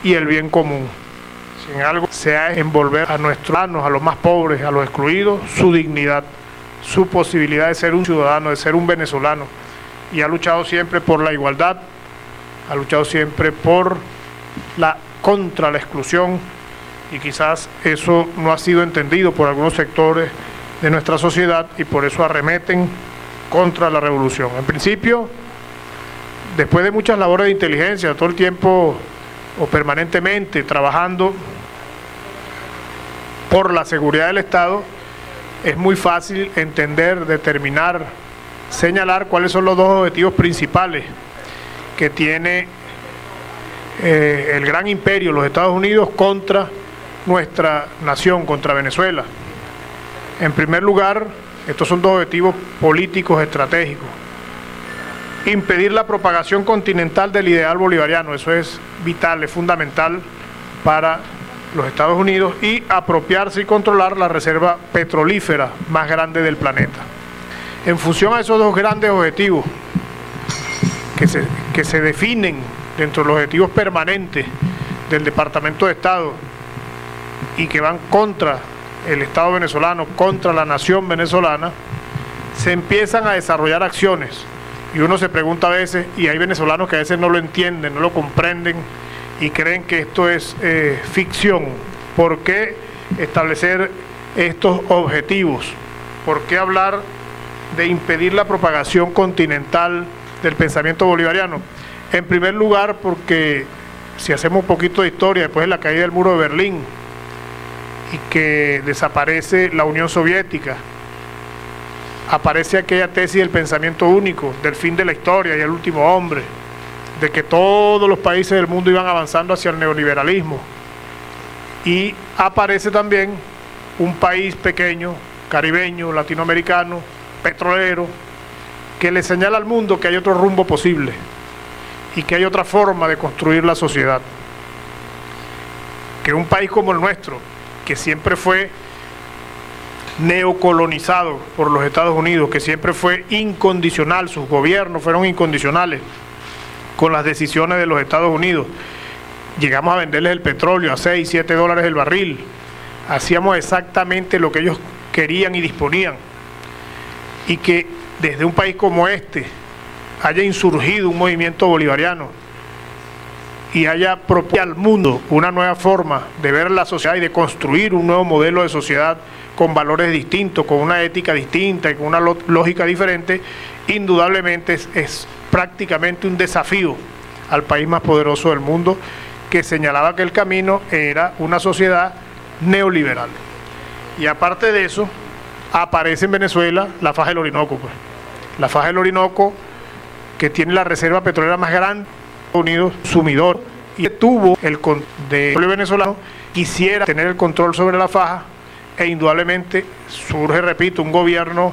y el bien común. Si en algo sea envolver a nuestros ciudadanos, a los más pobres, a los excluidos, su dignidad, su posibilidad de ser un ciudadano, de ser un venezolano, y ha luchado siempre por la igualdad, ha luchado siempre contra la exclusión, y quizás eso no ha sido entendido por algunos sectores de nuestra sociedad y por eso arremeten contra la revolución. En principio, después de muchas labores de inteligencia, todo el tiempo o permanentemente trabajando por la seguridad del Estado, es muy fácil entender, determinar, señalar cuáles son los dos objetivos principales que tiene el gran imperio, los Estados Unidos, contra nuestra nación, contra Venezuela. En primer lugar, estos son dos objetivos políticos estratégicos. Impedir la propagación continental del ideal bolivariano, eso es vital, es fundamental para los Estados Unidos, y apropiarse y controlar la reserva petrolífera más grande del planeta. En función a esos dos grandes objetivos que se definen dentro de los objetivos permanentes del Departamento de Estado y que van contra el Estado venezolano, contra la nación venezolana, se empiezan a desarrollar acciones. Y uno se pregunta a veces, y hay venezolanos que a veces no lo entienden, no lo comprenden y creen que esto es ficción. ¿Por qué establecer estos objetivos? ¿Por qué hablar de impedir la propagación continental del pensamiento bolivariano? En primer lugar, porque si hacemos un poquito de historia, después de la caída del muro de Berlín y que desaparece la Unión Soviética, aparece aquella tesis del pensamiento único, del fin de la historia y el último hombre, de que todos los países del mundo iban avanzando hacia el neoliberalismo. Y aparece también un país pequeño, caribeño, latinoamericano, petrolero, que le señala al mundo que hay otro rumbo posible y que hay otra forma de construir la sociedad. Que un país como el nuestro, que siempre fue neocolonizado por los Estados Unidos, que siempre fue incondicional, sus gobiernos fueron incondicionales con las decisiones de los Estados Unidos. Llegamos a venderles el petróleo a 6, 7 dólares el barril. Hacíamos exactamente lo que ellos querían y disponían. Y que desde un país como este haya insurgido un movimiento bolivariano y haya propuesto al mundo una nueva forma de ver la sociedad y de construir un nuevo modelo de sociedad con valores distintos, con una ética distinta y con una lógica diferente, indudablemente es prácticamente un desafío al país más poderoso del mundo, que señalaba que el camino era una sociedad neoliberal. Y aparte de eso, aparece en Venezuela la faja del Orinoco, pues. La faja del Orinoco, que tiene la reserva petrolera más grande de Estados Unidos, sumidor, y tuvo el control del pueblo venezolano, quisiera tener el control sobre la faja, e indudablemente surge, repito, un gobierno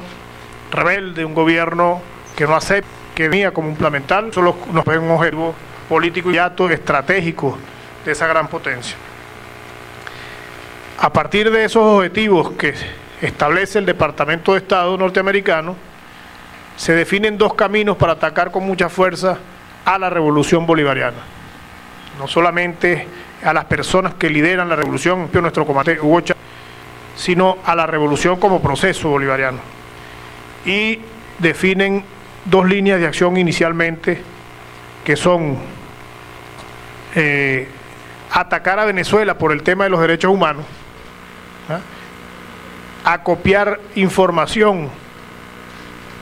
rebelde, un gobierno que no acepta, que venía como un fundamental, solo nos ve un objetivo político y acto estratégico de esa gran potencia. A partir de esos objetivos que establece el Departamento de Estado norteamericano, se definen dos caminos para atacar con mucha fuerza a la revolución bolivariana. No solamente a las personas que lideran la revolución, nuestro comandante Hugo Chávez, sino a la revolución como proceso bolivariano. Y definen dos líneas de acción inicialmente, que son atacar a Venezuela por el tema de los derechos humanos, acopiar información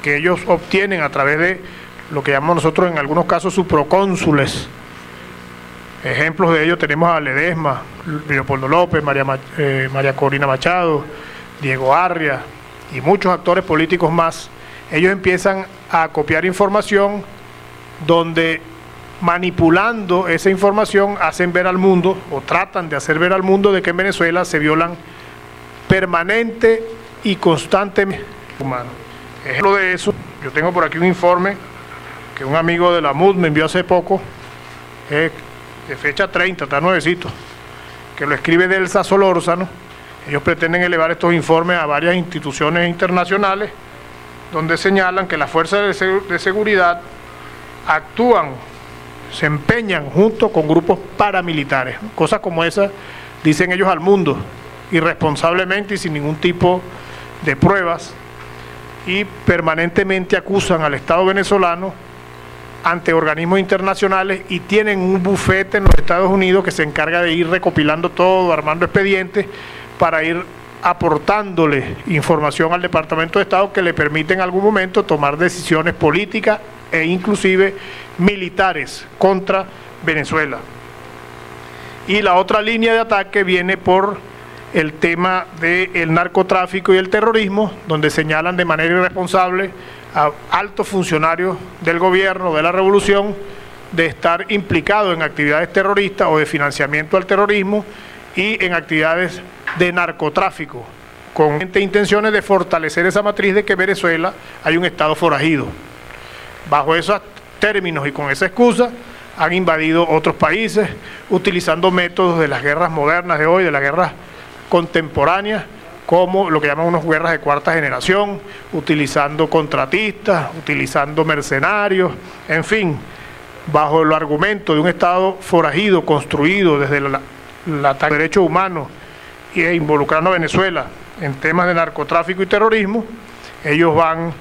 que ellos obtienen a través de lo que llamamos nosotros en algunos casos sus procónsules. Ejemplos de ello tenemos a Ledesma, Leopoldo López, María Corina Machado, Diego Arria y muchos actores políticos más. Ellos empiezan a copiar información donde, manipulando esa información, hacen ver al mundo, o tratan de hacer ver al mundo, de que en Venezuela se violan permanente y constantemente humanos. Ejemplo de eso, yo tengo por aquí un informe que un amigo de la MUD me envió hace poco, de fecha 30, está nuevecito, que lo escribe Delsa Solórzano. Ellos pretenden elevar estos informes a varias instituciones internacionales, donde señalan que las fuerzas de seguridad actúan se empeñan junto con grupos paramilitares. Cosas como esas dicen ellos al mundo, irresponsablemente y sin ningún tipo de pruebas, y permanentemente acusan al Estado venezolano ante organismos internacionales, y tienen un bufete en los Estados Unidos que se encarga de ir recopilando todo, armando expedientes para ir aportándole información al Departamento de Estado que le permite en algún momento tomar decisiones políticas e inclusive militares contra Venezuela. Y la otra línea de ataque viene por el tema del narcotráfico y el terrorismo, donde señalan de manera irresponsable a altos funcionarios del gobierno, de la revolución, de estar implicados en actividades terroristas o de financiamiento al terrorismo y en actividades de narcotráfico, con intenciones de fortalecer esa matriz de que Venezuela hay un estado forajido. Bajo esos términos y con esa excusa han invadido otros países, utilizando métodos de las guerras modernas de hoy, de las guerras contemporáneas, como lo que llaman unas guerras de cuarta generación, utilizando contratistas, utilizando mercenarios, en fin, bajo el argumento de un estado forajido construido desde el ataque a derechos humanos e involucrando a Venezuela en temas de narcotráfico y terrorismo. Ellos van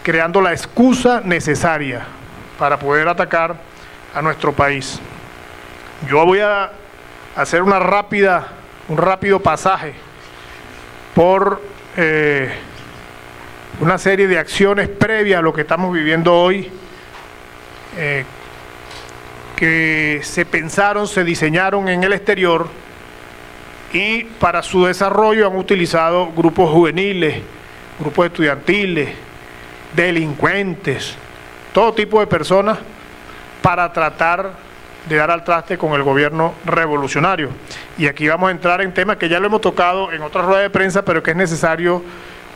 creando la excusa necesaria para poder atacar a nuestro país. Yo voy a hacer un rápido pasaje por una serie de acciones previas a lo que estamos viviendo hoy, que se pensaron, se diseñaron en el exterior, y para su desarrollo han utilizado grupos juveniles, grupos estudiantiles, delincuentes, todo tipo de personas para tratar de dar al traste con el gobierno revolucionario. Y aquí vamos a entrar en temas que ya lo hemos tocado en otras ruedas de prensa, pero que es necesario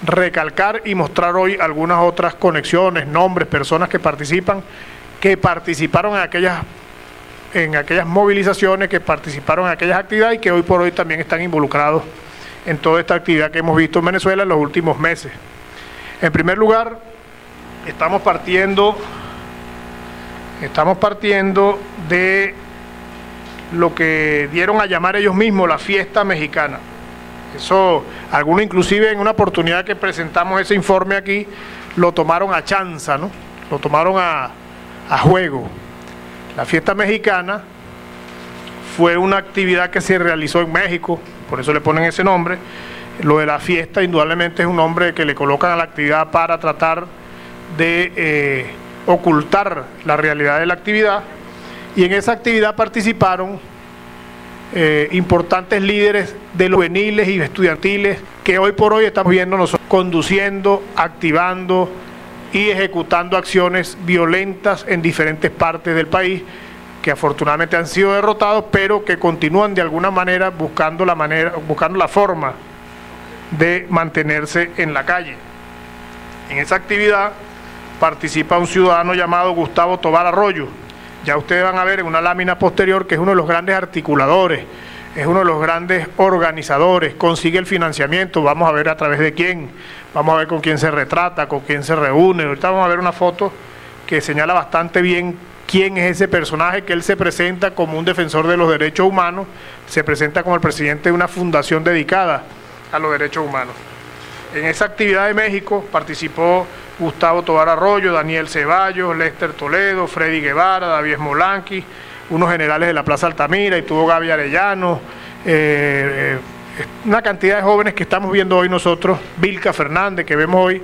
recalcar y mostrar hoy algunas otras conexiones, nombres, personas que participaron en aquellas movilizaciones, que participaron en aquellas actividades y que hoy por hoy también están involucrados en toda esta actividad que hemos visto en Venezuela en los últimos meses. En primer lugar, estamos partiendo de lo que dieron a llamar ellos mismos la fiesta mexicana. Eso, algunos inclusive en una oportunidad que presentamos ese informe aquí, lo tomaron a chanza, ¿no? Lo tomaron a juego. La fiesta mexicana fue una actividad que se realizó en México, por eso le ponen ese nombre. Lo de la fiesta indudablemente es un nombre que le colocan a la actividad para tratar de ocultar la realidad de la actividad, y en esa actividad participaron importantes líderes de los juveniles y estudiantiles que hoy por hoy estamos viendo nosotros conduciendo, activando y ejecutando acciones violentas en diferentes partes del país, que afortunadamente han sido derrotados, pero que continúan de alguna manera buscando la forma de mantenerse en la calle. En esa actividad participa un ciudadano llamado Gustavo Tovar Arroyo. Ya ustedes van a ver en una lámina posterior que es uno de los grandes articuladores, es uno de los grandes organizadores, consigue el financiamiento, vamos a ver a través de quién, vamos a ver con quién se retrata, con quién se reúne. Ahorita vamos a ver una foto que señala bastante bien quién es ese personaje, que él se presenta como un defensor de los derechos humanos, se presenta como el presidente de una fundación dedicada a los derechos humanos. En esa actividad de México participó Gustavo Tovar Arroyo, Daniel Ceballos, Lester Toledo, Freddy Guevara, David Smolanqui, unos generales de la Plaza Altamira, y tuvo Gaby Arellano, una cantidad de jóvenes que estamos viendo hoy nosotros, Vilca Fernández, que vemos hoy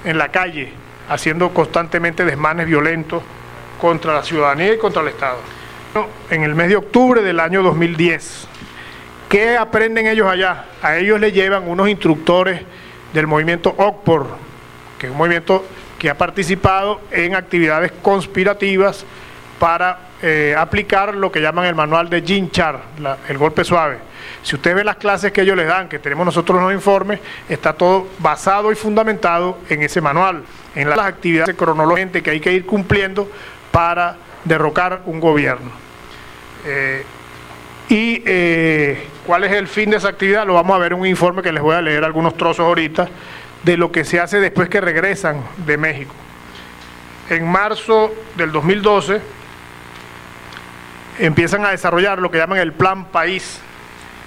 en la calle, haciendo constantemente desmanes violentos contra la ciudadanía y contra el Estado. En el mes de octubre del año 2010, ¿qué aprenden ellos allá? A ellos les llevan unos instructores del movimiento OCPOR, que es un movimiento que ha participado en actividades conspirativas para aplicar lo que llaman el manual de Jin Char, el golpe suave. Si usted ve las clases que ellos les dan, que tenemos nosotros en los informes, está todo basado y fundamentado en ese manual, en las actividades cronológicamente que hay que ir cumpliendo para derrocar un gobierno. ¿Cuál es el fin de esa actividad? Lo vamos a ver en un informe que les voy a leer algunos trozos ahorita, de lo que se hace después que regresan de México. En marzo del 2012, empiezan a desarrollar lo que llaman el Plan País.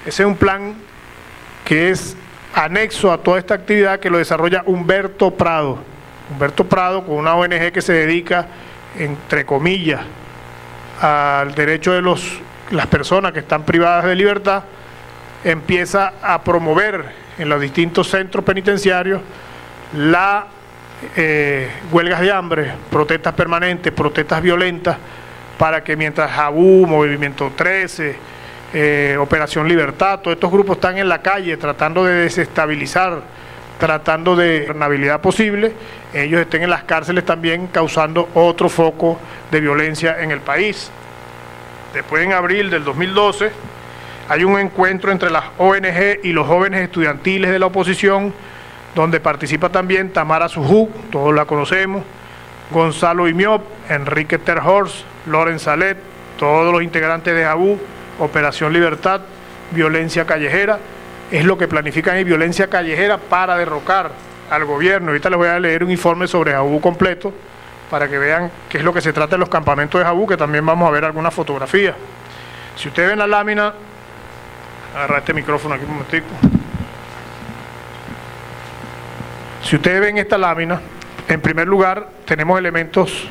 Ese es un plan que es anexo a toda esta actividad, que lo desarrolla Humberto Prado. Humberto Prado, con una ONG que se dedica, entre comillas, al derecho de las personas que están privadas de libertad, empieza a promover en los distintos centros penitenciarios las huelgas de hambre, protestas permanentes, protestas violentas, para que mientras JABU, Movimiento 13, Operación Libertad, todos estos grupos están en la calle tratando de desestabilizar, tratando de gobernabilidad posible, ellos estén en las cárceles también causando otro foco de violencia en el país. Después, en abril del 2012, hay un encuentro entre las ONG y los jóvenes estudiantiles de la oposición, donde participa también Tamara Sujú, todos la conocemos, Gonzalo Imiop, Enrique Terhorst, Loren Salet, todos los integrantes de JABU, Operación Libertad, Violencia Callejera. Es lo que planifican ahí, violencia callejera para derrocar al gobierno. Ahorita les voy a leer un informe sobre JABU completo para que vean qué es lo que se trata en los campamentos de JABU, que también vamos a ver algunas fotografías. Si ustedes ven la lámina, agarra este micrófono aquí un momentico. Si ustedes ven esta lámina, en primer lugar tenemos elementos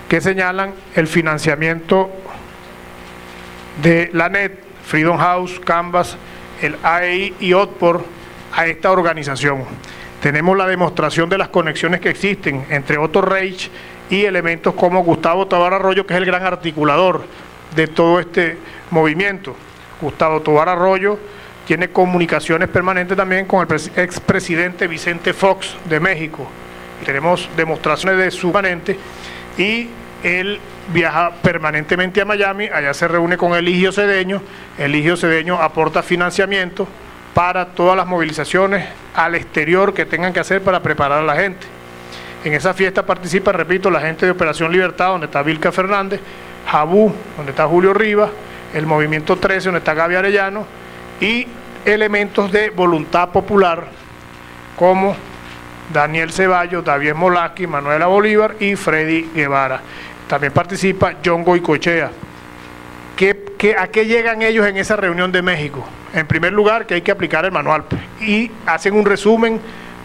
que señalan el financiamiento de la NET, Freedom House, Canvas, el AEI y OTPOR a esta organización. Tenemos la demostración de las conexiones que existen entre Otto Reich y elementos como Gustavo Tovar Arroyo, que es el gran articulador de todo este movimiento. Gustavo Tovar Arroyo tiene comunicaciones permanentes también con el expresidente Vicente Fox de México. Tenemos demostraciones de su permanente, y él viaja permanentemente a Miami, allá se reúne con Eligio Cedeño aporta financiamiento para todas las movilizaciones al exterior que tengan que hacer para preparar a la gente. En esa fiesta participa, repito, la gente de Operación Libertad, donde está Vilca Fernández, JABU, donde está Julio Rivas, el Movimiento 13, donde está Gaby Arellano, y elementos de Voluntad Popular, como Daniel Ceballos, David Molaski, Manuela Bolívar y Freddy Guevara. También participa John Goicoechea. ¿A qué llegan ellos en esa reunión de México? En primer lugar, que hay que aplicar el manual, y hacen un resumen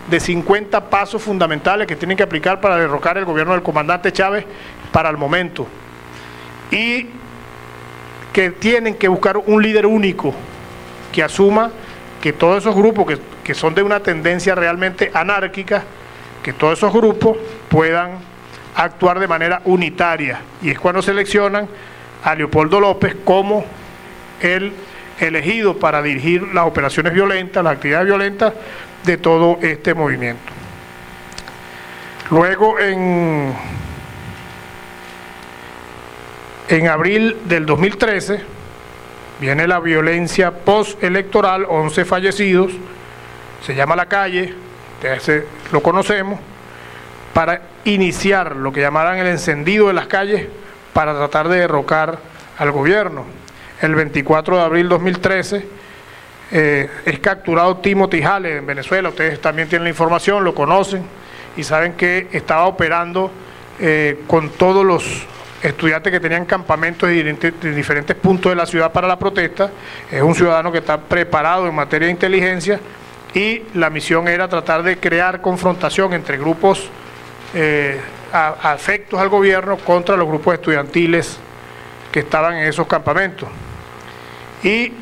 de 50 pasos fundamentales que tienen que aplicar para derrocar el gobierno del comandante Chávez para el momento, y que tienen que buscar un líder único que asuma que todos esos grupos que son de una tendencia realmente anárquica, que todos esos grupos puedan actuar de manera unitaria, y es cuando seleccionan a Leopoldo López como el elegido para dirigir las operaciones violentas, las actividades violentas de todo este movimiento. Luego, en abril del 2013, viene la violencia postelectoral, 11 fallecidos, se llama La Calle, lo conocemos, para iniciar lo que llamaran el encendido de las calles para tratar de derrocar al gobierno. El 24 de abril de 2013 es capturado Timothy Hale en Venezuela. Ustedes también tienen la información, lo conocen y saben que estaba operando con todos los estudiantes que tenían campamentos de diferentes puntos de la ciudad para la protesta. Es un ciudadano que está preparado en materia de inteligencia, y la misión era tratar de crear confrontación entre grupos afectos al gobierno contra los grupos estudiantiles que estaban en esos campamentos. Y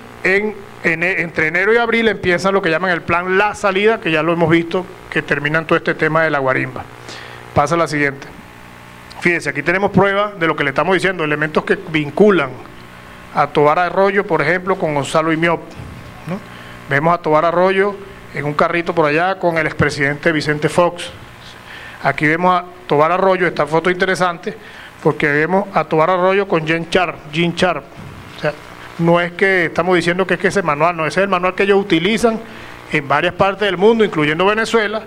entre enero y abril empieza lo que llaman el plan La Salida, que ya lo hemos visto, que terminan todo este tema de la guarimba. Pasa a la siguiente. Fíjense, aquí tenemos pruebas de lo que le estamos diciendo, elementos que vinculan a Tovar Arroyo, por ejemplo, con Gonzalo Imiop, ¿no? Vemos a Tovar Arroyo en un carrito por allá con el expresidente Vicente Fox. Aquí vemos a Tovar Arroyo, esta foto interesante, porque vemos a Tovar Arroyo con Jean Sharp. O sea, no es que estamos diciendo que es que ese manual, no, ese es el manual que ellos utilizan en varias partes del mundo, incluyendo Venezuela,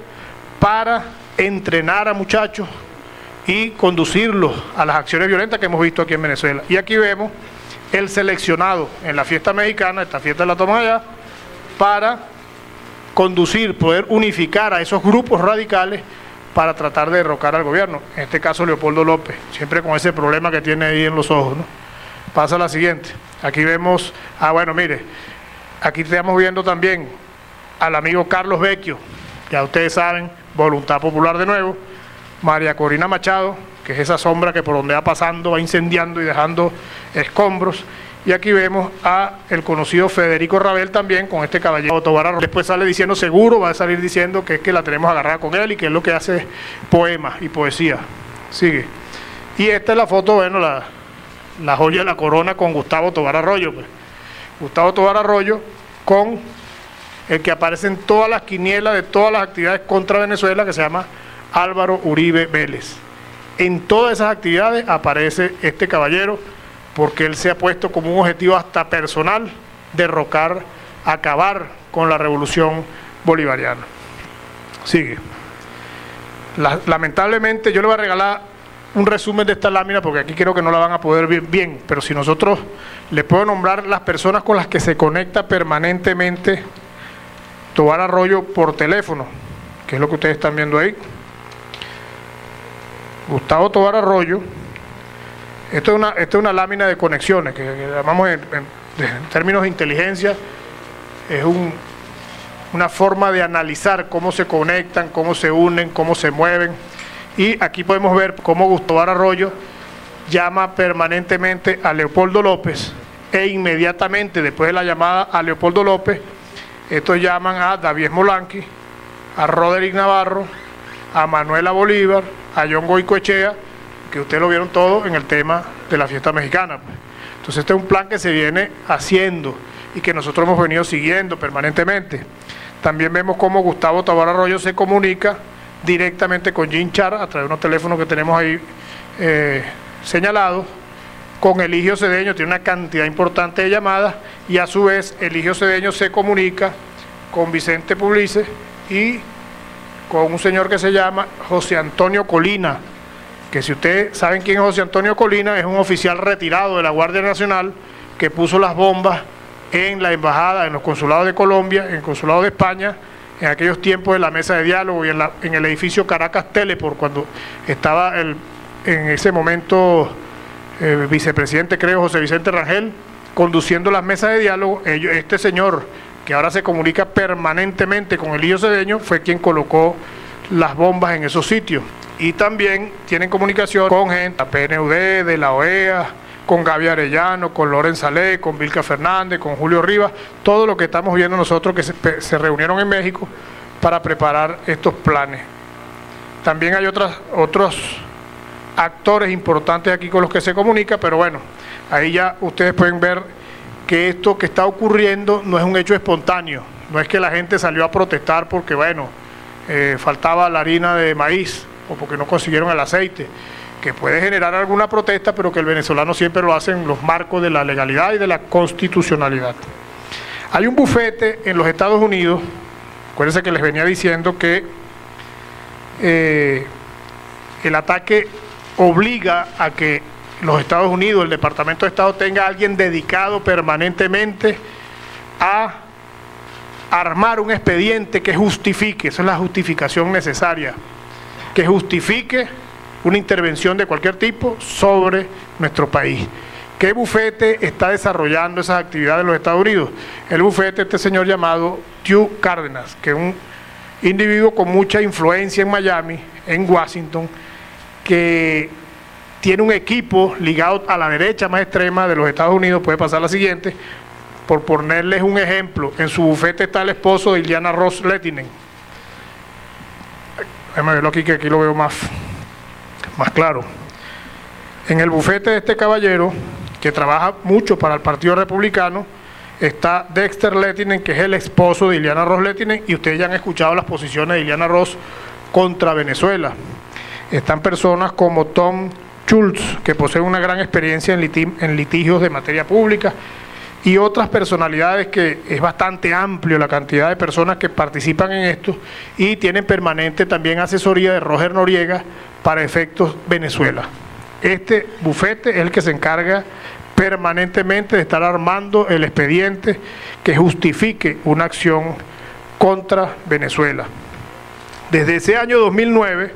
para entrenar a muchachos y conducirlos a las acciones violentas que hemos visto aquí en Venezuela. Y aquí vemos el seleccionado en la fiesta mexicana, esta fiesta la toman allá, para conducir, poder unificar a esos grupos radicales para tratar de derrocar al gobierno, en este caso Leopoldo López, siempre con ese problema que tiene ahí en los ojos, ¿no? Pasa la siguiente. Aquí vemos, bueno, mire, aquí estamos viendo también al amigo Carlos Vecchio, ya ustedes saben, Voluntad Popular de nuevo, María Corina Machado, que es esa sombra que por donde va pasando va incendiando y dejando escombros, y aquí vemos a el conocido Federico Rabel también con este caballero Tobar Arroyo. Después sale diciendo, seguro va a salir diciendo que es que la tenemos agarrada con él y que es lo que hace poemas y poesía. Sigue. Y esta es la foto, bueno, la joya de la corona con Gustavo Tobar Arroyo, pues. Gustavo Tobar Arroyo con el que aparece en todas las quinielas de todas las actividades contra Venezuela, que se llama Álvaro Uribe Vélez. En todas esas actividades aparece este caballero, porque él se ha puesto como un objetivo hasta personal derrocar, acabar con la revolución bolivariana. Sigue. Lamentablemente yo le voy a regalar un resumen de esta lámina porque aquí creo que no la van a poder ver bien, pero si nosotros le puedo nombrar las personas con las que se conecta permanentemente Tobar Arroyo por teléfono, que es lo que ustedes están viendo ahí. Gustavo Tobar Arroyo, esto es una lámina de conexiones que llamamos en términos de inteligencia, es una forma de analizar cómo se conectan, cómo se unen, cómo se mueven. Y aquí podemos ver cómo Gustavo Arroyo llama permanentemente a Leopoldo López e inmediatamente después de la llamada a Leopoldo López, estos llaman a David Molanqui, a Roderick Navarro, a Manuela Bolívar, a John Goicoechea, que ustedes lo vieron todo en el tema de la fiesta mexicana. Entonces este es un plan que se viene haciendo y que nosotros hemos venido siguiendo permanentemente. También vemos cómo Gustavo Tobar Arroyo se comunica directamente con Jim Char a través de unos teléfonos que tenemos ahí señalados, con Eligio Cedeño, tiene una cantidad importante de llamadas, y a su vez Eligio Cedeño se comunica con Vicente Pugliese y con un señor que se llama José Antonio Colina, que si ustedes saben quién es José Antonio Colina, es un oficial retirado de la Guardia Nacional que puso las bombas en la embajada, en los consulados de Colombia, en el consulado de España, en aquellos tiempos de la mesa de diálogo y en el edificio Caracas Teleport, cuando estaba en ese momento vicepresidente, creo, José Vicente Rangel, conduciendo las mesas de diálogo. Este señor, que ahora se comunica permanentemente con Eligio Cedeño, fue quien colocó las bombas en esos sitios. Y también tienen comunicación con gente de la PNUD, de la OEA, con Gaby Arellano, con Loren Salé, con Vilca Fernández, con Julio Rivas, todo lo que estamos viendo nosotros que se reunieron en México para preparar estos planes. También hay otros actores importantes aquí con los que se comunica, pero bueno, ahí ya ustedes pueden ver que esto que está ocurriendo no es un hecho espontáneo, no es que la gente salió a protestar porque, bueno, faltaba la harina de maíz o porque no consiguieron el aceite, que puede generar alguna protesta, pero que el venezolano siempre lo hace en los marcos de la legalidad y de la constitucionalidad. Hay un bufete en los Estados Unidos, acuérdense que les venía diciendo que el ataque obliga a que los Estados Unidos, el Departamento de Estado, tenga a alguien dedicado permanentemente a armar un expediente que justifique, esa es la justificación necesaria, que justifique una intervención de cualquier tipo sobre nuestro país. ¿Qué bufete está desarrollando esas actividades en los Estados Unidos? El bufete de este señor llamado Hugh Cárdenas, que es un individuo con mucha influencia en Miami, en Washington, que tiene un equipo ligado a la derecha más extrema de los Estados Unidos. Puede pasar la siguiente, por ponerles un ejemplo. En su bufete está el esposo de Ileana Ross Lehtinen. Déjame verlo aquí, que aquí lo veo más claro. En el bufete de este caballero, que trabaja mucho para el Partido Republicano, está Dexter Lehtinen, que es el esposo de Ileana Ross Lehtinen, y ustedes ya han escuchado las posiciones de Ileana Ross contra Venezuela. Están personas como Tom Schultz, que posee una gran experiencia en litigios de materia pública, y otras personalidades, que es bastante amplio la cantidad de personas que participan en esto, y tienen permanente también asesoría de Roger Noriega para efectos Venezuela. Este bufete es el que se encarga permanentemente de estar armando el expediente que justifique una acción contra Venezuela. Desde ese año 2009,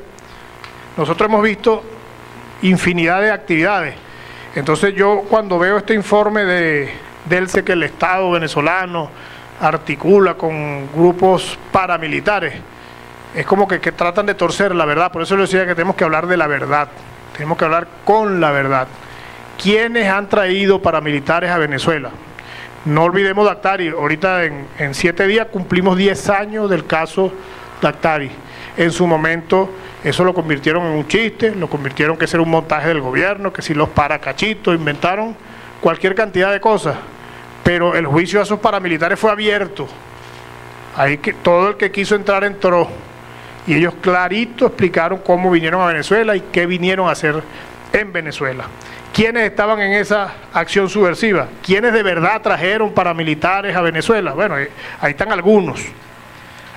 nosotros hemos visto infinidad de actividades. Entonces yo cuando veo este informe del que el Estado venezolano articula con grupos paramilitares, es como que tratan de torcer la verdad. Por eso le decía que tenemos que hablar de la verdad, tenemos que hablar con la verdad. ¿Quiénes han traído paramilitares a Venezuela? No olvidemos Daktari. Ahorita en 7 días cumplimos 10 años del caso Daktari. En su momento eso lo convirtieron en un chiste, lo convirtieron que era un montaje del gobierno, que si los paracachitos, inventaron cualquier cantidad de cosas, pero el juicio a esos paramilitares fue abierto. Ahí que todo el que quiso entrar entró, y ellos clarito explicaron cómo vinieron a Venezuela y qué vinieron a hacer en Venezuela. ¿Quiénes estaban en esa acción subversiva? ¿Quiénes de verdad trajeron paramilitares a Venezuela? Bueno, ahí están algunos.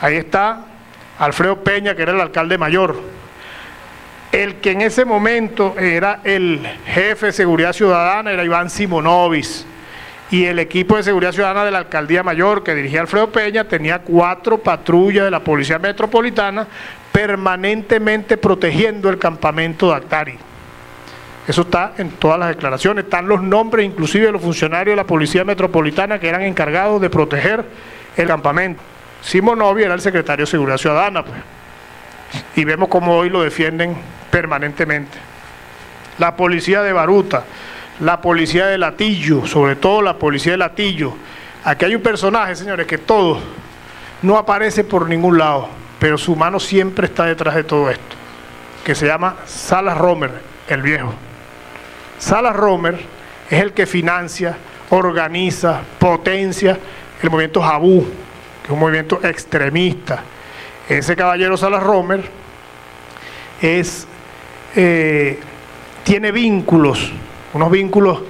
Ahí está Alfredo Peña, que era el alcalde mayor. El que en ese momento era el jefe de seguridad ciudadana era Iván Simonovis. Y el equipo de seguridad ciudadana de la alcaldía mayor que dirigía Alfredo Peña tenía 4 patrullas de la policía metropolitana permanentemente protegiendo el campamento Daktari. Eso está en todas las declaraciones, están los nombres inclusive de los funcionarios de la policía metropolitana que eran encargados de proteger el campamento. Simonovi era el secretario de Seguridad Ciudadana, pues. Y vemos cómo hoy lo defienden permanentemente. La policía de Baruta, la policía de Latillo, sobre todo la policía de Latillo. Aquí hay un personaje, señores, que todo no aparece por ningún lado, pero su mano siempre está detrás de todo esto, que se llama Salas Romer, el viejo. Salas Romer es el que financia, organiza, potencia el movimiento Jabú, que es un movimiento extremista. Ese caballero Salas Romer tiene vínculos, unos vínculos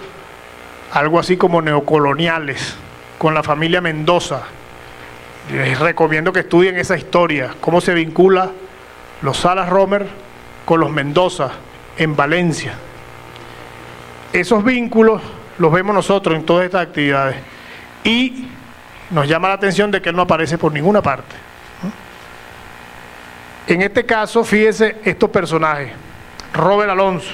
algo así como neocoloniales, con la familia Mendoza. Les recomiendo que estudien esa historia, cómo se vincula los Salas Romer con los Mendoza en Valencia. Esos vínculos los vemos nosotros en todas estas actividades y nos llama la atención de que él no aparece por ninguna parte. En este caso, fíjese estos personajes. Robert Alonso,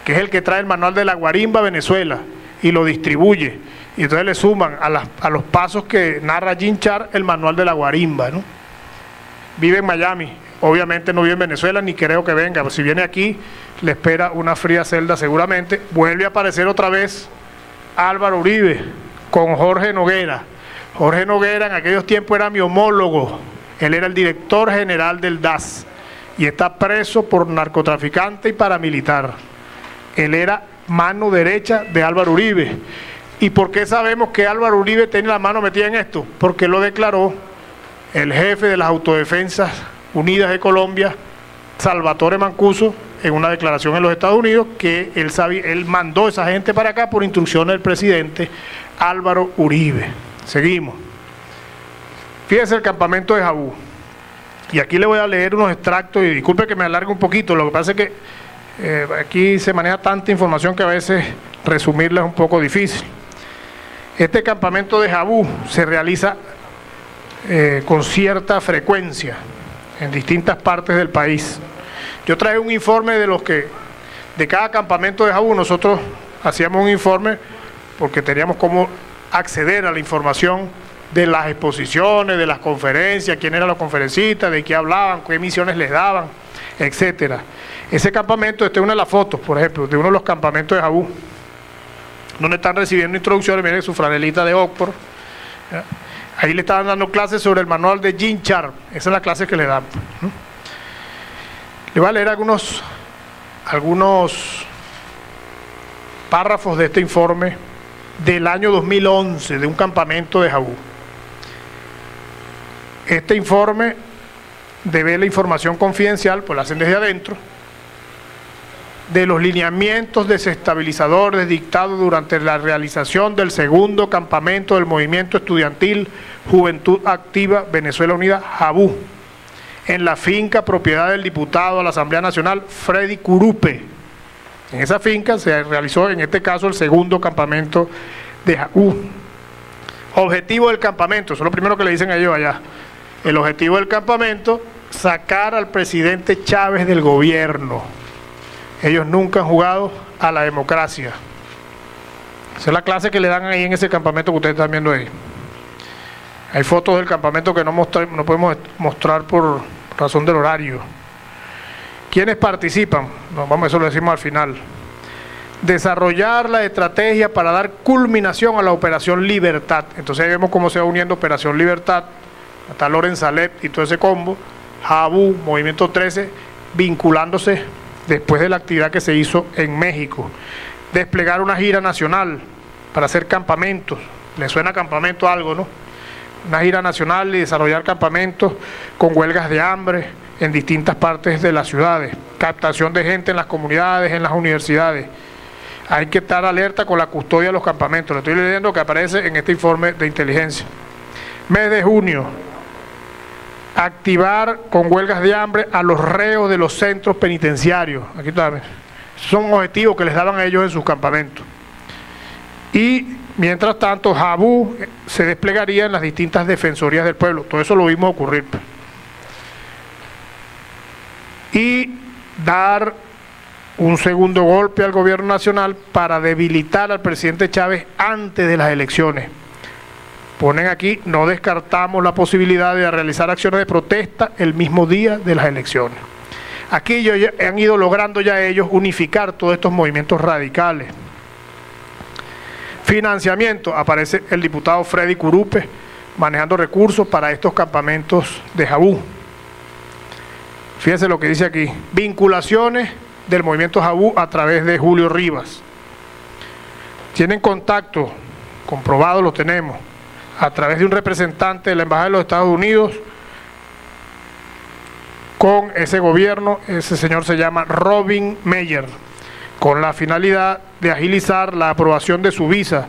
que es el que trae el manual de la guarimba a Venezuela y lo distribuye, y entonces le suman a los pasos que narra Jim Char el manual de la guarimba, ¿no? Vive en Miami, obviamente no vive en Venezuela, ni creo que venga, pero si viene aquí le espera una fría celda seguramente. Vuelve a aparecer otra vez Álvaro Uribe con Jorge Noguera. Jorge Noguera en aquellos tiempos era mi homólogo, él era el director general del DAS y está preso por narcotraficante y paramilitar. Él era mano derecha de Álvaro Uribe. ¿Y por qué sabemos que Álvaro Uribe tiene la mano metida en esto? Porque lo declaró el jefe de las Autodefensas Unidas de Colombia, Salvatore Mancuso, en una declaración en los Estados Unidos, que él mandó a esa gente para acá por instrucciones del presidente Álvaro Uribe. Seguimos. Fíjese el campamento de Jabú. Y aquí le voy a leer unos extractos, y disculpe que me alargue un poquito, lo que pasa es que aquí se maneja tanta información que a veces resumirla es un poco difícil. Este campamento de Jabú se realiza con cierta frecuencia en distintas partes del país. Yo traje un informe de cada campamento de Jabú. Nosotros hacíamos un informe porque teníamos cómo acceder a la información de las exposiciones, de las conferencias, quién eran los conferencistas, de qué hablaban, qué misiones les daban, etcétera. Ese campamento, esta es una de las fotos, por ejemplo, de uno de los campamentos de Jabú, donde están recibiendo introducciones. Miren su franelita de Oxford, ¿ya? Ahí le estaban dando clases sobre el manual de Jim Char. Esa es la clase que le dan. Le voy a leer algunos párrafos de este informe del año 2011 de un campamento de Jabú. Este informe devela información confidencial, pues la hacen desde adentro, de los lineamientos desestabilizadores dictados durante la realización del segundo campamento del movimiento estudiantil Juventud Activa Venezuela Unida Jabú, en la finca propiedad del diputado a la Asamblea Nacional Freddy Curupe. En esa finca se realizó en este caso el segundo campamento de Jabú. Objetivo del campamento, eso es lo primero que le dicen a ellos allá. El objetivo del campamento, sacar al presidente Chávez del gobierno. Ellos nunca han jugado a la democracia. Esa es la clase que le dan ahí en ese campamento que ustedes están viendo ahí. Hay fotos del campamento que no podemos mostrar por razón del horario. ¿Quiénes participan? Eso lo decimos al final. Desarrollar la estrategia para dar culminación a la Operación Libertad. Entonces ahí vemos cómo se va uniendo Operación Libertad, hasta Lorenz Salep y todo ese combo, Jabú, Movimiento 13, vinculándose después de la actividad que se hizo en México. Desplegar una gira nacional para hacer campamentos. ¿Le suena campamento algo, no? Una gira nacional y desarrollar campamentos con huelgas de hambre en distintas partes de las ciudades. Captación de gente en las comunidades, en las universidades. Hay que estar alerta con la custodia de los campamentos. Lo estoy leyendo que aparece en este informe de inteligencia. Mes de junio. Activar con huelgas de hambre a los reos de los centros penitenciarios. Aquí está. Son objetivos que les daban a ellos en sus campamentos. Y mientras tanto, Jabú se desplegaría en las distintas defensorías del pueblo. Todo eso lo vimos ocurrir. Y dar un segundo golpe al gobierno nacional para debilitar al presidente Chávez antes de las elecciones. Ponen aquí, no descartamos la posibilidad de realizar acciones de protesta el mismo día de las elecciones. Aquí ellos han ido logrando ya ellos unificar todos estos movimientos radicales. Financiamiento, aparece el diputado Freddy Curupe manejando recursos para estos campamentos de Jabú. Fíjense lo que dice aquí, vinculaciones del movimiento Jabú a través de Julio Rivas. Tienen contacto, comprobado lo tenemos, a través de un representante de la Embajada de los Estados Unidos con ese gobierno. Ese señor se llama Robin Meyer, con la finalidad de agilizar la aprobación de su visa,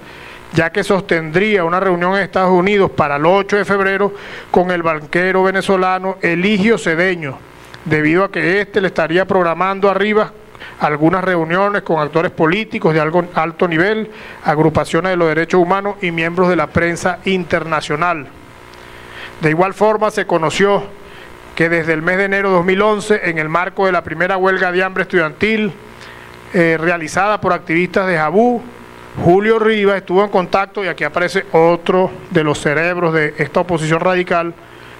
ya que sostendría una reunión en Estados Unidos para el 8 de febrero con el banquero venezolano Eligio Cedeño, debido a que éste le estaría programando a Rivas algunas reuniones con actores políticos de alto nivel, agrupaciones de los derechos humanos y miembros de la prensa internacional. De igual forma se conoció que desde el mes de enero de 2011, en el marco de la primera huelga de hambre estudiantil realizada por activistas de Jabú, Julio Rivas estuvo en contacto, y aquí aparece otro de los cerebros de esta oposición radical,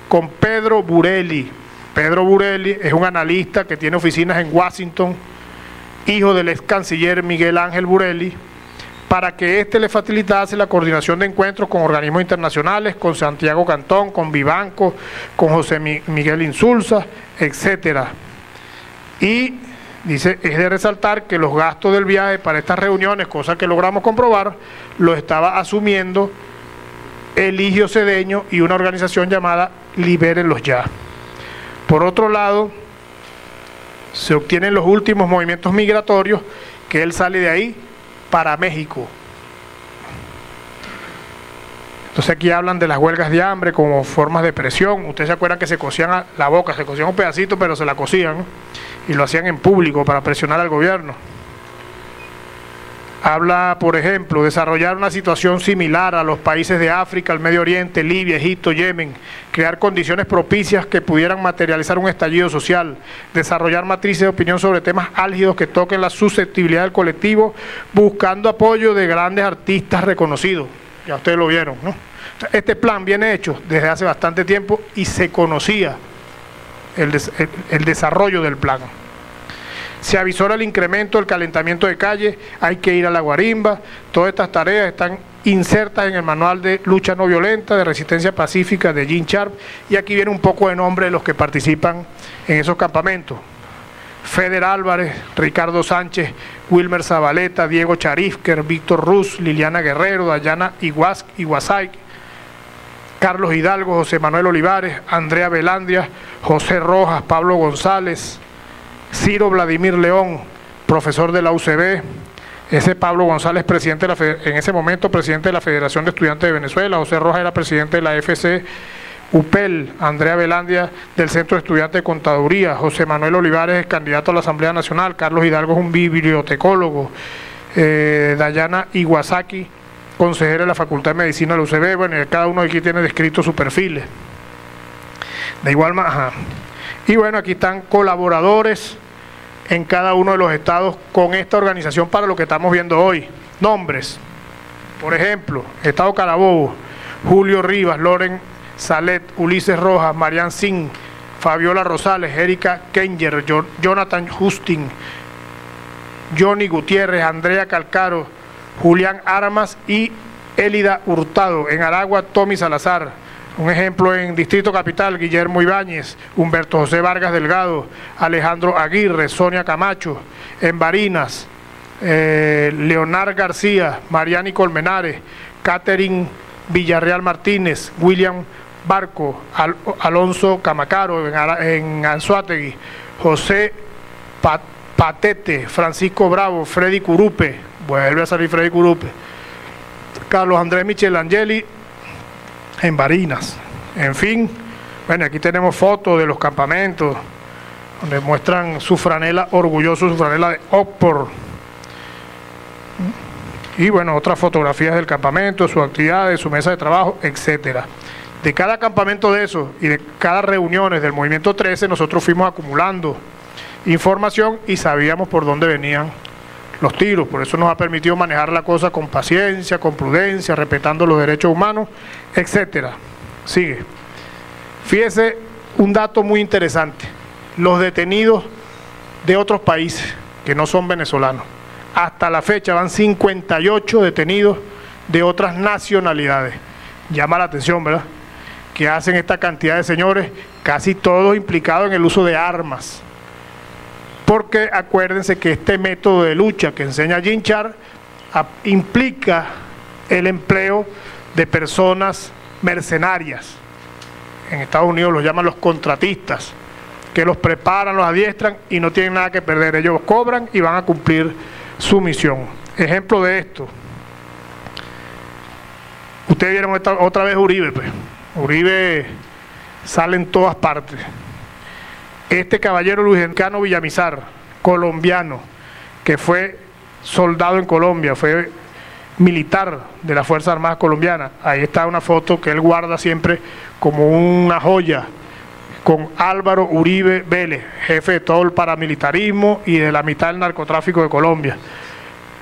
con Pedro Burelli. Pedro Burelli es un analista que tiene oficinas en Washington, hijo del ex canciller Miguel Ángel Burelli, para que éste le facilitase la coordinación de encuentros con organismos internacionales, con Santiago Cantón, con Vivanco, con José Miguel Insulza, etcétera. Y dice, es de resaltar que los gastos del viaje para estas reuniones, cosa que logramos comprobar, lo estaba asumiendo Eligio Cedeño y una organización llamada Libérenlos Ya. Por otro lado, se obtienen los últimos movimientos migratorios, que él sale de ahí para México. Entonces aquí hablan de las huelgas de hambre como formas de presión. Ustedes se acuerdan que se cosían la boca, se cosían un pedacito, pero se la cosían, ¿no? Y lo hacían en público para presionar al gobierno. Habla, por ejemplo, desarrollar una situación similar a los países de África, el Medio Oriente, Libia, Egipto, Yemen, crear condiciones propicias que pudieran materializar un estallido social, desarrollar matrices de opinión sobre temas álgidos que toquen la susceptibilidad del colectivo, buscando apoyo de grandes artistas reconocidos. Ya ustedes lo vieron, ¿no? Este plan viene hecho desde hace bastante tiempo y se conocía el desarrollo del plan. Se avisora el incremento del calentamiento de calle, hay que ir a la guarimba. Todas estas tareas están insertas en el manual de lucha no violenta, de resistencia pacífica de Jean Sharp, y aquí viene un poco de nombre de los que participan en esos campamentos: Feder Álvarez, Ricardo Sánchez, Wilmer Zabaleta, Diego Charifker, Víctor Ruz, Liliana Guerrero, Dayana Iguazay, Carlos Hidalgo, José Manuel Olivares, Andrea Belandria, José Rojas, Pablo González, Ciro Vladimir León, profesor de la UCB, ese Pablo González, presidente en ese momento presidente de la Federación de Estudiantes de Venezuela, José Rojas era presidente de la FC UPEL, Andrea Belandia del Centro de Estudiantes de Contaduría, José Manuel Olivares es candidato a la Asamblea Nacional, Carlos Hidalgo es un bibliotecólogo, Dayana Iwasaki, consejera de la Facultad de Medicina de la UCB. Bueno, y cada uno aquí tiene descrito sus perfiles. De igual manera, y bueno, aquí están colaboradores en cada uno de los estados con esta organización para lo que estamos viendo hoy. Nombres, por ejemplo, Estado Carabobo, Julio Rivas, Loren Salet, Ulises Rojas, Marian Singh, Fabiola Rosales, Erika Kenger, Jonathan Justin, Johnny Gutiérrez, Andrea Calcaro, Julián Armas y Élida Hurtado. En Aragua, Tommy Salazar. Un ejemplo en Distrito Capital, Guillermo Ibáñez, Humberto José Vargas Delgado, Alejandro Aguirre, Sonia Camacho. En Barinas, Leonard García, Mariani Colmenares, Catherine Villarreal Martínez, William Barco, Alonso Camacaro. En Anzoátegui, José Patete, Francisco Bravo, Freddy Curupe, vuelve a salir Freddy Curupe, Carlos Andrés Michelangeli, en Barinas. En fin, bueno, aquí tenemos fotos de los campamentos donde muestran su franela, orgulloso, su franela de Oxford. Y bueno, otras fotografías del campamento, sus actividades, su mesa de trabajo, etcétera. De cada campamento de esos y de cada reuniones del Movimiento 13, nosotros fuimos acumulando información y sabíamos por dónde venían los tiros. Por eso nos ha permitido manejar la cosa con paciencia, con prudencia, respetando los derechos humanos, etcétera. Sigue. Fíjese un dato muy interesante. Los detenidos de otros países que no son venezolanos. Hasta la fecha van 58 detenidos de otras nacionalidades. Llama la atención, ¿verdad? Que hacen esta cantidad de señores, casi todos implicados en el uso de armas. Porque acuérdense que este método de lucha que enseña Jean Char implica el empleo de personas mercenarias. En Estados Unidos los llaman los contratistas, que los preparan, los adiestran y no tienen nada que perder. Ellos cobran y van a cumplir su misión. Ejemplo de esto. Ustedes vieron otra vez Uribe, pues. Uribe sale en todas partes. Este caballero Luis Encano Villamizar, colombiano, que fue soldado en Colombia, fue militar de las Fuerzas Armadas colombianas. Ahí está una foto que él guarda siempre como una joya, con Álvaro Uribe Vélez, jefe de todo el paramilitarismo y de la mitad del narcotráfico de Colombia.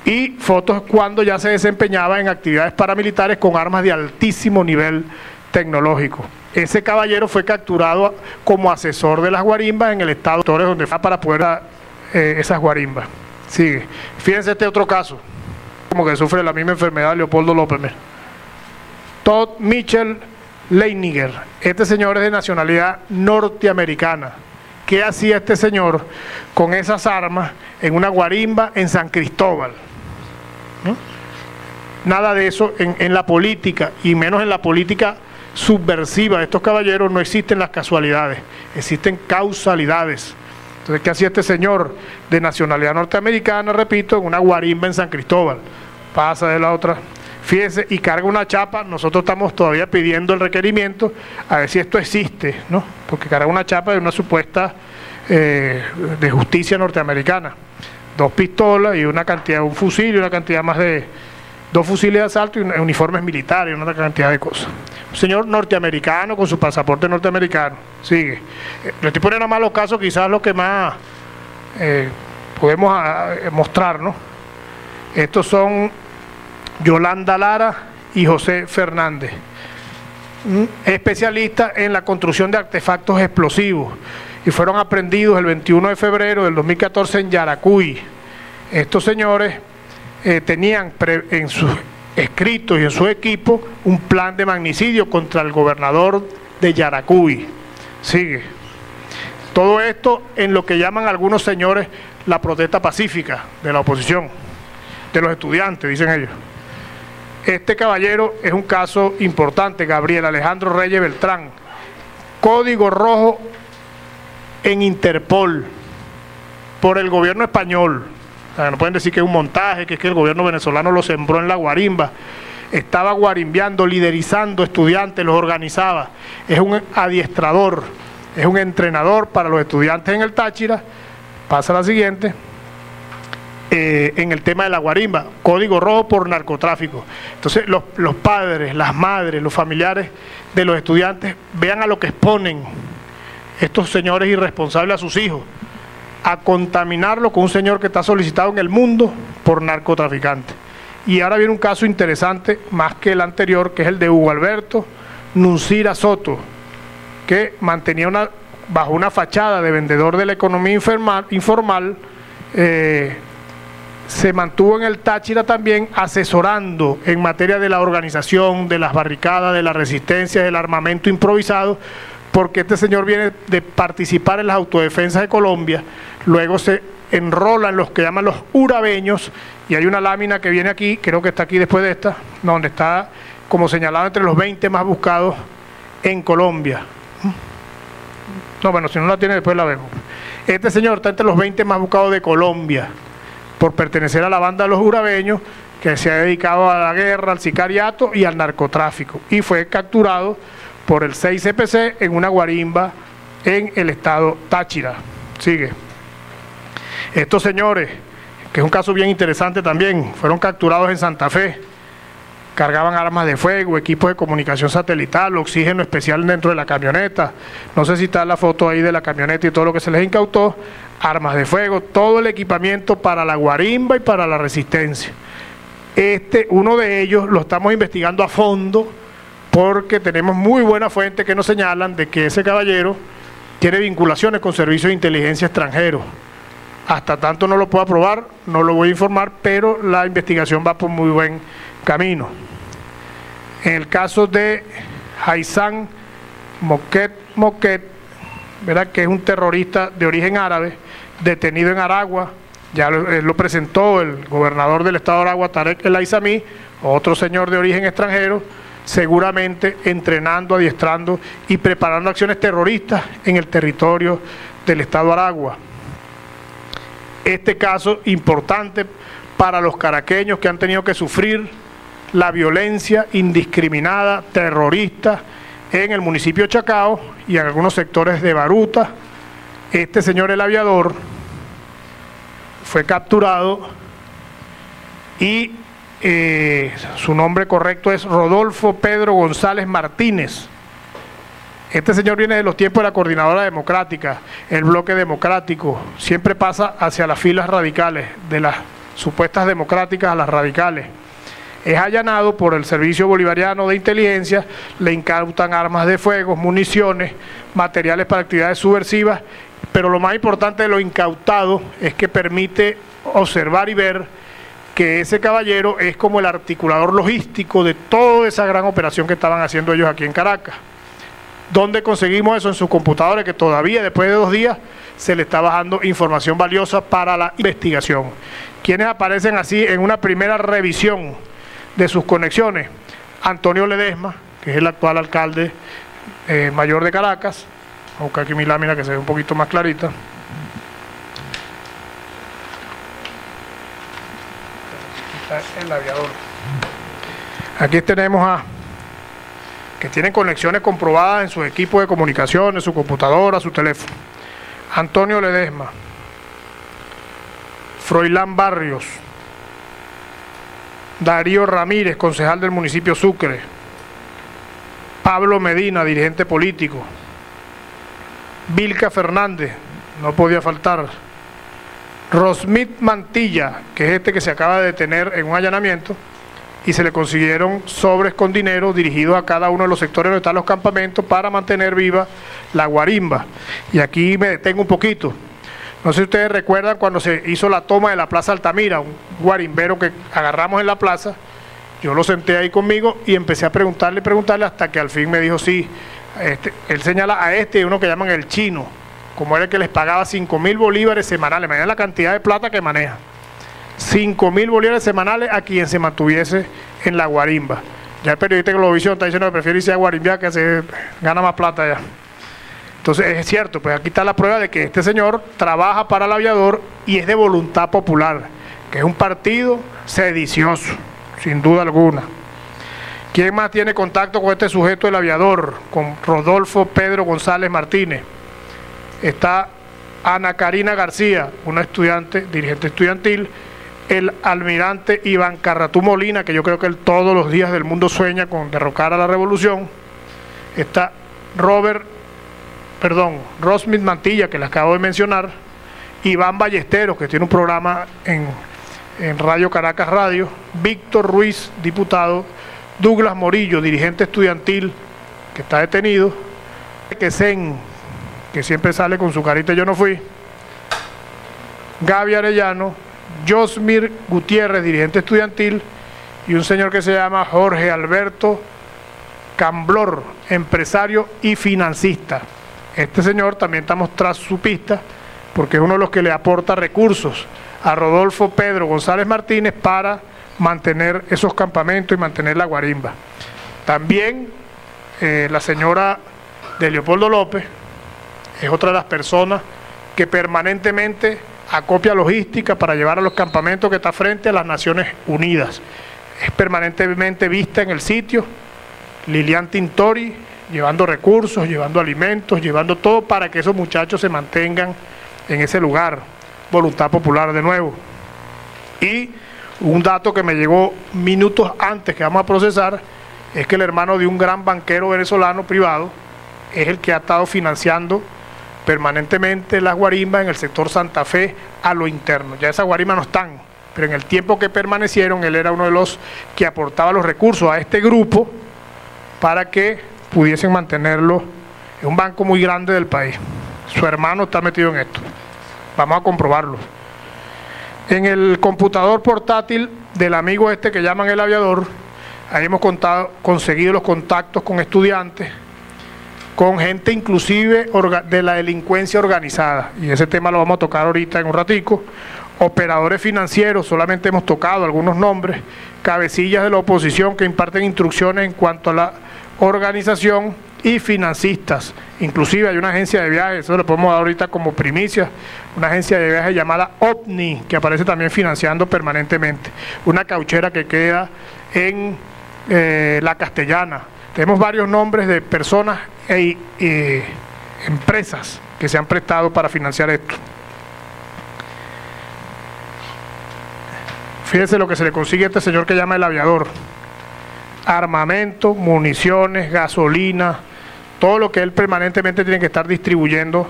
Y fotos cuando ya se desempeñaba en actividades paramilitares con armas de altísimo nivel tecnológico. Ese caballero fue capturado como asesor de las guarimbas en el estado de Torres, donde fue para poder dar esas guarimbas. Sigue. Fíjense este otro caso, como que sufre la misma enfermedad Leopoldo López. Todd Mitchell Leiniger. Este señor es de nacionalidad norteamericana. ¿Qué hacía este señor con esas armas en una guarimba en San Cristóbal? ¿No? Nada de eso en la política, y menos en la política subversiva de estos caballeros. No existen las casualidades, existen causalidades. Entonces, ¿qué hacía este señor de nacionalidad norteamericana? Repito, en una guarimba en San Cristóbal. Pasa de la otra, fíjese, y carga una chapa. Nosotros estamos todavía pidiendo el requerimiento a ver si esto existe, ¿no? Porque carga una chapa de una supuesta de justicia norteamericana. 2 pistolas y una cantidad, un fusil y una cantidad más de 2 fusiles de asalto y uniformes militares y una cantidad de cosas. Un señor norteamericano con su pasaporte norteamericano. Sigue. Le estoy poniendo más los casos, quizás lo que más podemos mostrar, ¿no? Estos son Yolanda Lara y José Fernández, especialistas en la construcción de artefactos explosivos, y fueron aprendidos el 21 de febrero del 2014 en Yaracuy. Estos señores tenían en sus escritos y en su equipo un plan de magnicidio contra el gobernador de Yaracuy. Sigue. Todo esto en lo que llaman algunos señores la protesta pacífica de la oposición, de los estudiantes, dicen ellos. Este caballero es un caso importante, Gabriel Alejandro Reyes Beltrán, código rojo en Interpol por el gobierno español. O sea, no pueden decir que es un montaje, que es que el gobierno venezolano lo sembró en la guarimba. Estaba guarimbeando, liderizando estudiantes, los organizaba. Es un adiestrador, es un entrenador para los estudiantes en el Táchira. Pasa la siguiente. En el tema de la guarimba, código rojo por narcotráfico. Entonces los padres, las madres, los familiares de los estudiantes vean a lo que exponen estos señores irresponsables a sus hijos, a contaminarlo con un señor que está solicitado en el mundo por narcotraficante. Y ahora viene un caso interesante, más que el anterior, que es el de Hugo Alberto Nuncira Soto, que mantenía bajo una fachada de vendedor de la economía informal, se mantuvo en el Táchira también asesorando en materia de la organización, de las barricadas, de la resistencia, del armamento improvisado, porque este señor viene de participar en las autodefensas de Colombia, luego se enrola en los que llaman los urabeños, y hay una lámina que viene aquí, creo que está aquí después de esta, donde está como señalado entre los 20 más buscados en Colombia. No, bueno, si no la tiene después la vemos. Este señor está entre los 20 más buscados de Colombia, por pertenecer a la banda de los urabeños, que se ha dedicado a la guerra, al sicariato y al narcotráfico, y fue capturado por el 6CPC en una guarimba en el estado Táchira. Sigue. Estos señores, que es un caso bien interesante también, fueron capturados en Santa Fe, cargaban armas de fuego, equipos de comunicación satelital, oxígeno especial dentro de la camioneta, no sé si está la foto ahí de la camioneta y todo lo que se les incautó, armas de fuego, todo el equipamiento para la guarimba y para la resistencia. Uno de ellos lo estamos investigando a fondo, porque tenemos muy buenas fuentes que nos señalan de que ese caballero tiene vinculaciones con servicios de inteligencia extranjeros. Hasta tanto no lo pueda probar, no lo voy a informar, pero la investigación va por muy buen camino. En el caso de Haitham Moquet, ¿verdad?, que es un terrorista de origen árabe, detenido en Aragua, ya lo presentó el gobernador del estado de Aragua, Tarek El Aizami, otro señor de origen extranjero, seguramente entrenando, adiestrando y preparando acciones terroristas en el territorio del estado de Aragua. Este caso importante para los caraqueños que han tenido que sufrir la violencia indiscriminada terrorista en el municipio de Chacao y en algunos sectores de Baruta. Este señor, el aviador, fue capturado y su nombre correcto es Rodolfo Pedro González Martínez. Este señor viene de los tiempos de la Coordinadora Democrática, el bloque democrático, siempre pasa hacia las filas radicales, de las supuestas democráticas a las radicales. Es allanado por el Servicio Bolivariano de Inteligencia, le incautan armas de fuego, municiones, materiales para actividades subversivas, pero lo más importante de lo incautado es que permite observar y ver que ese caballero es como el articulador logístico de toda esa gran operación que estaban haciendo ellos aquí en Caracas. ¿Dónde conseguimos eso? En sus computadores, que todavía después de 2 días se le está bajando información valiosa para la investigación. ¿Quiénes aparecen así en una primera revisión de sus conexiones? Antonio Ledesma, que es el actual alcalde mayor de Caracas. Voy a buscar aquí mi lámina que se ve un poquito más clarita. El aviador. Aquí tenemos que tienen conexiones comprobadas en sus equipos de comunicación, en su computadora, su teléfono. Antonio Ledesma, Froilán Barrios, Darío Ramírez, concejal del municipio Sucre, Pablo Medina, dirigente político, Vilca Fernández, no podía faltar, Rosmit Mantilla, que es que se acaba de detener en un allanamiento, y se le consiguieron sobres con dinero dirigidos a cada uno de los sectores donde están los campamentos para mantener viva la guarimba. Y aquí me detengo un poquito. No sé si ustedes recuerdan cuando se hizo la toma de la Plaza Altamira, un guarimbero que agarramos en la plaza. Yo lo senté ahí conmigo y empecé a preguntarle hasta que al fin me dijo sí. Él señala a uno que llaman el chino, como era el que les pagaba 5.000 bolívares semanales. Imagínate la cantidad de plata que maneja. 5.000 bolívares semanales a quien se mantuviese en la guarimba. Ya el periodista de Globovisión está diciendo que prefiere irse a guarimbear, que se gana más plata ya. Entonces es cierto, pues aquí está la prueba de que este señor trabaja para el aviador y es de Voluntad Popular, que es un partido sedicioso, sin duda alguna. ¿Quién más tiene contacto con este sujeto, el aviador? Con Rodolfo Pedro González Martínez. Está Ana Karina García, una estudiante, dirigente estudiantil. El almirante Iván Carratú Molina, que yo creo que él todos los días del mundo sueña con derrocar a la revolución. Está Rosmit Mantilla, que les acabo de mencionar. Iván Ballesteros, que tiene un programa en Radio Caracas Radio, Víctor Ruiz, diputado, Douglas Morillo, dirigente estudiantil, que está detenido, Quesen, que siempre sale con su carita yo no fui, Gaby Arellano, Josmir Gutiérrez, dirigente estudiantil, y un señor que se llama Jorge Alberto Camblor, empresario y financista. Este señor también estamos tras su pista, porque es uno de los que le aporta recursos a Rodolfo Pedro González Martínez para mantener esos campamentos y mantener la guarimba. También la señora de Leopoldo López es otra de las personas que permanentemente acopia logística para llevar a los campamentos que está frente a las Naciones Unidas. Es permanentemente vista en el sitio, Lilian Tintori, llevando recursos, llevando alimentos, llevando todo para que esos muchachos se mantengan en ese lugar. Voluntad popular de nuevo. Y un dato que me llegó minutos antes que vamos a procesar es que el hermano de un gran banquero venezolano privado es el que ha estado financiando permanentemente las guarimbas en el sector Santa Fe a lo interno. Ya esas guarimbas no están, pero en el tiempo que permanecieron él era uno de los que aportaba los recursos a este grupo para que pudiesen mantenerlo en un banco muy grande del país. Su hermano está metido en esto. Vamos a comprobarlo. En el computador portátil del amigo este que llaman el aviador, ahí hemos conseguido los contactos con estudiantes, con gente inclusive de la delincuencia organizada, y ese tema lo vamos a tocar ahorita en un ratico. Operadores financieros, solamente hemos tocado algunos nombres, cabecillas de la oposición que imparten instrucciones en cuanto a la organización, y financistas. Inclusive hay una agencia de viajes, eso lo podemos dar ahorita como primicia, una agencia de viajes llamada OVNI, que aparece también financiando permanentemente, una cauchera que queda en La Castellana. Tenemos varios nombres de personas e empresas que se han prestado para financiar esto. Fíjense lo que se le consigue a este señor que llama el aviador: armamento, municiones, gasolina, todo lo que él permanentemente tiene que estar distribuyendo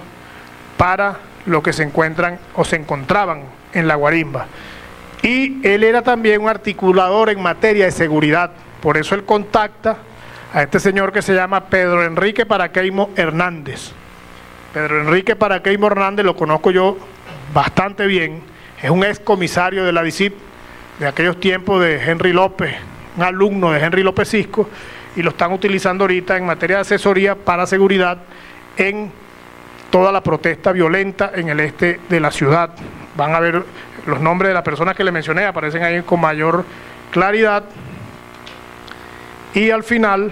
para lo que se encuentran o se encontraban en la guarimba. Y él era también un articulador en materia de seguridad, por eso él contacta a este señor que se llama Pedro Enrique Paraqueimo Hernández. Pedro Enrique Paraqueimo Hernández lo conozco yo bastante bien, es un ex comisario de la DICIP de aquellos tiempos de Henry López, un alumno de Henry López Cisco, y lo están utilizando ahorita en materia de asesoría para seguridad en toda la protesta violenta en el este de la ciudad. Van a ver los nombres de las personas que le mencioné, aparecen ahí con mayor claridad. Y al final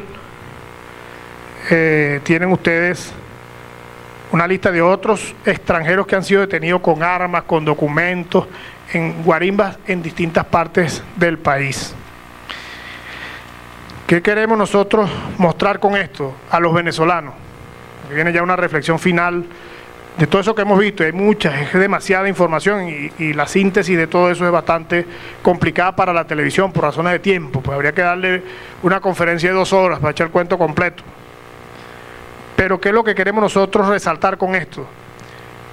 tienen ustedes una lista de otros extranjeros que han sido detenidos con armas, con documentos, en guarimbas en distintas partes del país. ¿Qué queremos nosotros mostrar con esto a los venezolanos? Aquí viene ya una reflexión final de todo eso que hemos visto. Hay muchas, es demasiada información y la síntesis de todo eso es bastante complicada para la televisión por razones de tiempo. Pues habría que darle una conferencia de 2 horas para echar el cuento completo. Pero ¿qué es lo que queremos nosotros resaltar con esto?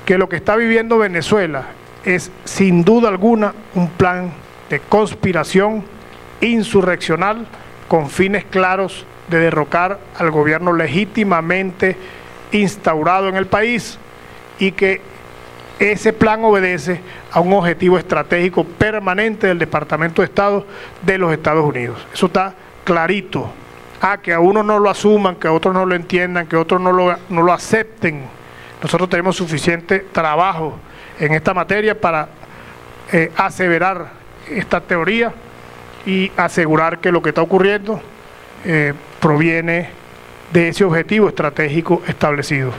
Que lo que está viviendo Venezuela es sin duda alguna un plan de conspiración insurreccional con fines claros de derrocar al gobierno legítimamente instaurado en el país, y que ese plan obedece a un objetivo estratégico permanente del Departamento de Estado de los Estados Unidos. Eso está clarito. Que a unos no lo asuman, que a otros no lo entiendan, que a otros no lo acepten. Nosotros tenemos suficiente trabajo en esta materia para aseverar esta teoría y asegurar que lo que está ocurriendo proviene de ese objetivo estratégico establecido.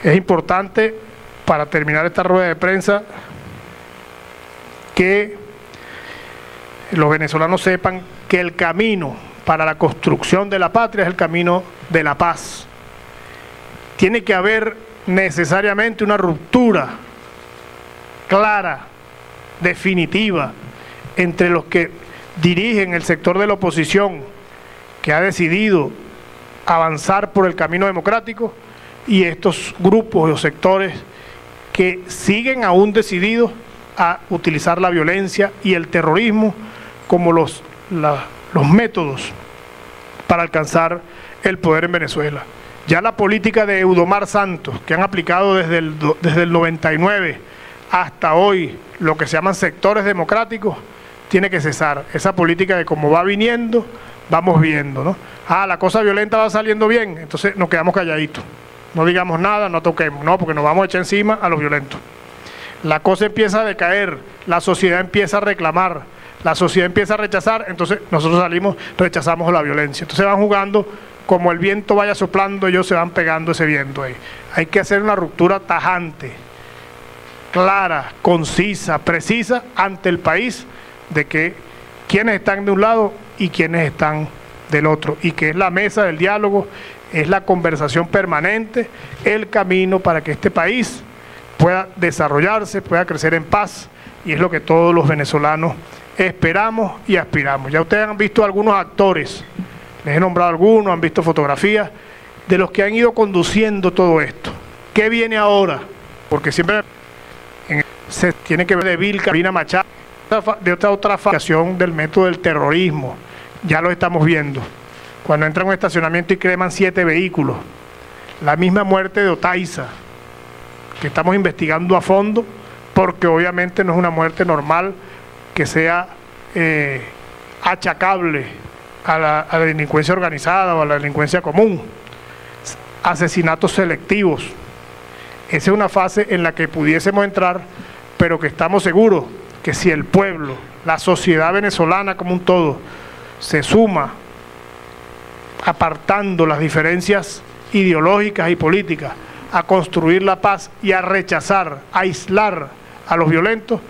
Es importante, para terminar esta rueda de prensa, que los venezolanos sepan que el camino para la construcción de la patria es el camino de la paz. Tiene que haber necesariamente una ruptura clara, definitiva, entre los que dirigen el sector de la oposición, que ha decidido avanzar por el camino democrático, y estos grupos o sectores que siguen aún decididos a utilizar la violencia y el terrorismo como los métodos para alcanzar el poder en Venezuela. Ya la política de Eudomar Santos, que han aplicado desde el 99 hasta hoy, lo que se llaman sectores democráticos, tiene que cesar. Esa política de cómo va viniendo, vamos viendo, ¿no? La cosa violenta va saliendo bien, entonces nos quedamos calladitos. No digamos nada, no toquemos, no, porque nos vamos a echar encima a los violentos. La cosa empieza a decaer, la sociedad empieza a reclamar, la sociedad empieza a rechazar, entonces nosotros salimos, rechazamos la violencia. Entonces van jugando, como el viento vaya soplando, ellos se van pegando ese viento ahí. Hay que hacer una ruptura tajante, clara, concisa, precisa ante el país, de que quienes están de un lado y quienes están del otro, y que es la mesa del diálogo, es la conversación permanente, el camino para que este país pueda desarrollarse, pueda crecer en paz, y es lo que todos los venezolanos esperamos y aspiramos. Ya ustedes han visto algunos actores, les he nombrado algunos, han visto fotografías de los que han ido conduciendo todo esto. ¿Qué viene ahora? Porque siempre se tiene que ver de Vilca, Carolina Machado, de otra facción del método del terrorismo. Ya lo estamos viendo. Cuando entran a un estacionamiento y creman 7 vehículos. La misma muerte de Otaiza, que estamos investigando a fondo, porque obviamente no es una muerte normal que sea achacable a la delincuencia organizada o a la delincuencia común. Asesinatos selectivos. Esa es una fase en la que pudiésemos entrar, pero que estamos seguros que si el pueblo, la sociedad venezolana como un todo, se suma, apartando las diferencias ideológicas y políticas, a construir la paz y a rechazar, a aislar a los violentos,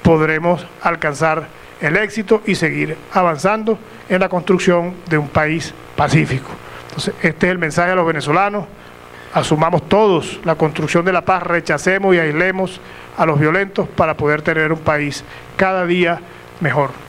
podremos alcanzar el éxito y seguir avanzando en la construcción de un país pacífico. Entonces, este es el mensaje a los venezolanos: asumamos todos la construcción de la paz, rechacemos y aislemos a los violentos para poder tener un país cada día mejor.